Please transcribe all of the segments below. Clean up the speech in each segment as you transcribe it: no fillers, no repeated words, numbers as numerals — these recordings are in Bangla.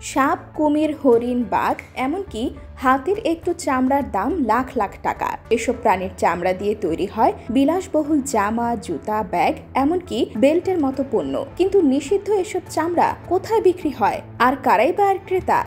সাপ, কুমির, হরিণ, বাঘ এমনকি হাতির একটু চামড়ার দাম লাখ লাখ টাকা। এসব প্রাণীর চামড়া দিয়ে তৈরি হয় বিলাসবহুল জামা, জুতা, ব্যাগ এমনকি বেল্টের মতো পণ্য। কিন্তু নিষিদ্ধ এসব চামড়া কোথায় বিক্রি হয় আর কারাই বা এর ক্রেতা?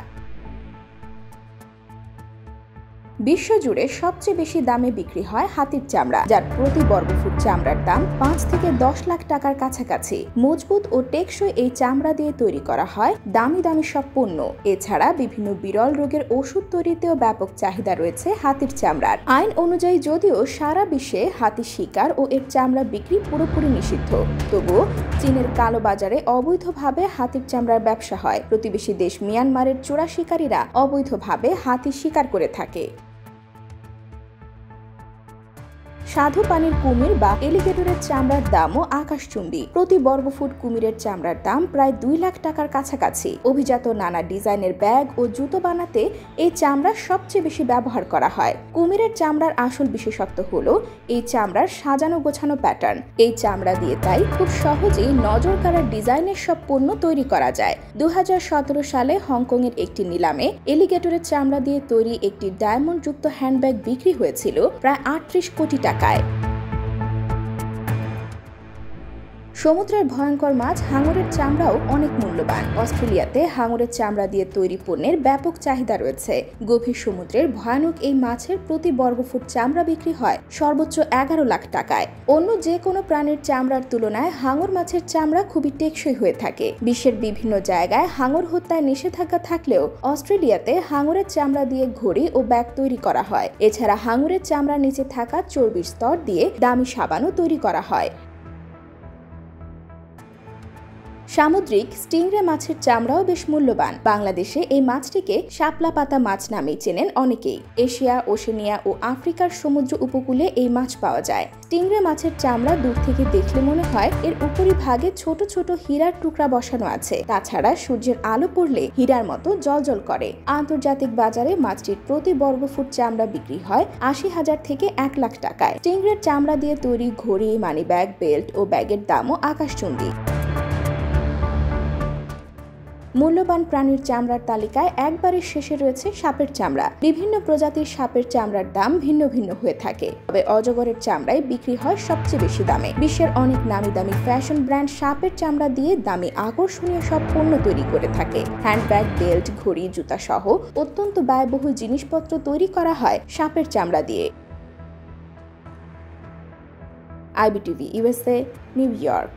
বিশ্বজুড়ে সবচেয়ে বেশি দামে বিক্রি হয় হাতির চামড়া, যার প্রতি বর্গফুট চামড়ার দাম 5 থেকে 10 লাখ টাকার কাছাকাছি। মজবুত ও টেকসই এই চামড়া দিয়ে তৈরি করা হয় দামি দামি সব পণ্য। এছাড়া বিভিন্ন বিরল রোগের ওষুধ তৈরিতেও ব্যাপক চাহিদা রয়েছে হাতির চামড়ার। আইন অনুযায়ী যদিও সারা বিশ্বে হাতি শিকার ও এর চামড়া বিক্রি পুরোপুরি নিষিদ্ধ, তবুও চীনের কালো বাজারে অবৈধভাবে হাতির চামড়ার ব্যবসা হয়। প্রতিবেশী দেশ মিয়ানমারের চোরা শিকারীরা অবৈধভাবে হাতি শিকার করে থাকে। সাধু পানির কুমির বা এলিগেটরের চামড়ার দামও আকাশচুম্বী। প্রতি বর্গফুট কুমিরের চামড়ার দাম প্রায় 2 লাখ টাকার কাছাকাছি। অভিজাত নানা ডিজাইনের ব্যাগ ও জুতো বানাতে এই চামড়া সবচেয়ে বেশি ব্যবহার করা হয়। কুমিরের চামড়ার আসল বিশেষত্ব হলো এই চামড়ার সাজানো গোছানো প্যাটার্ন। এই চামড়া দিয়ে তাই খুব সহজেই নজর কাড়া ডিজাইনের সব পণ্য তৈরি করা যায়। 2017 সালে হংকংয়ের একটি নিলামে এলিগেটরের চামড়া দিয়ে তৈরি একটি ডায়মন্ডযুক্ত হ্যান্ডব্যাগ বিক্রি হয়েছিল প্রায় 38 কোটি টাকা। সমুদ্রের ভয়ঙ্কর মাছ হাঙরের চামড়াও অনেক মূল্যবান। অস্ট্রেলিয়াতে হাঙরের চামড়া দিয়ে তৈরি পণ্যের ব্যাপক চাহিদা রয়েছে। গভীর সমুদ্রের ভয়ানক এই মাছের প্রতি বর্গফুট চামড়া বিক্রি হয় সর্বোচ্চ 11 লাখ টাকায়। অন্য যে কোনো প্রাণীর চামড়ার তুলনায় হাঙর মাছের চামড়া খুবই টেকসই হয়ে থাকে। বিশ্বের বিভিন্ন জায়গায় হাঙর হত্যায় নিষেধাজ্ঞা থাকলেও অস্ট্রেলিয়াতে হাঙরের চামড়া দিয়ে ঘড়ি ও ব্যাগ তৈরি করা হয়। এছাড়া হাঙরের চামড়ার নিচে থাকা চর্বির স্তর দিয়ে দামি সাবানও তৈরি করা হয়। সামুদ্রিক স্টিংরে মাছের চামড়াও বেশ মূল্যবান। বাংলাদেশে এই মাছটিকে শাপলা পাতা মাছ নামেই চেনেন অনেকেই। এশিয়া, ওশেনিয়া ও আফ্রিকার সমুদ্র উপকূলে এই মাছ পাওয়া যায়। স্টিংরে মাছের চামড়া দূর থেকে দেখলে মনে হয় এর উপরিভাগে ছোট ছোট হীরার টুকরা বসানো আছে। তাছাড়া সূর্যের আলো পড়লে হীরার মতো জ্বলজ্বল করে। আন্তর্জাতিক বাজারে মাছটির প্রতি বর্গফুট চামড়া বিক্রি হয় 80,000 থেকে 1 লাখ টাকায়। স্টিংরের চামড়া দিয়ে তৈরি ঘড়ি, মানিব্যাগ, বেল্ট ও ব্যাগের দামও আকাশচুম্বী। মূল্যবান প্রাণীর চামড়ার তালিকায় একবারে শেষে রয়েছে সাপের চামড়া। বিভিন্ন প্রজাতির সাপের চামড়ার দাম ভিন্ন ভিন্ন হয়ে থাকে, তবে অজগরের চামড়াই বিক্রি হয় সবচেয়ে বেশি দামে। বিশ্বের অনেক নামি দামি ফ্যাশন ব্র্যান্ড সাপের চামড়া দিয়ে দামি আকর্ষণীয় সব পণ্য তৈরি করে থাকে। হ্যান্ডব্যাগ, বেল্ট, ঘড়ি, জুতা সহ অত্যন্ত ব্যয়বহুল জিনিসপত্র তৈরি করা হয় সাপের চামড়া দিয়ে। IBTV USA, new York.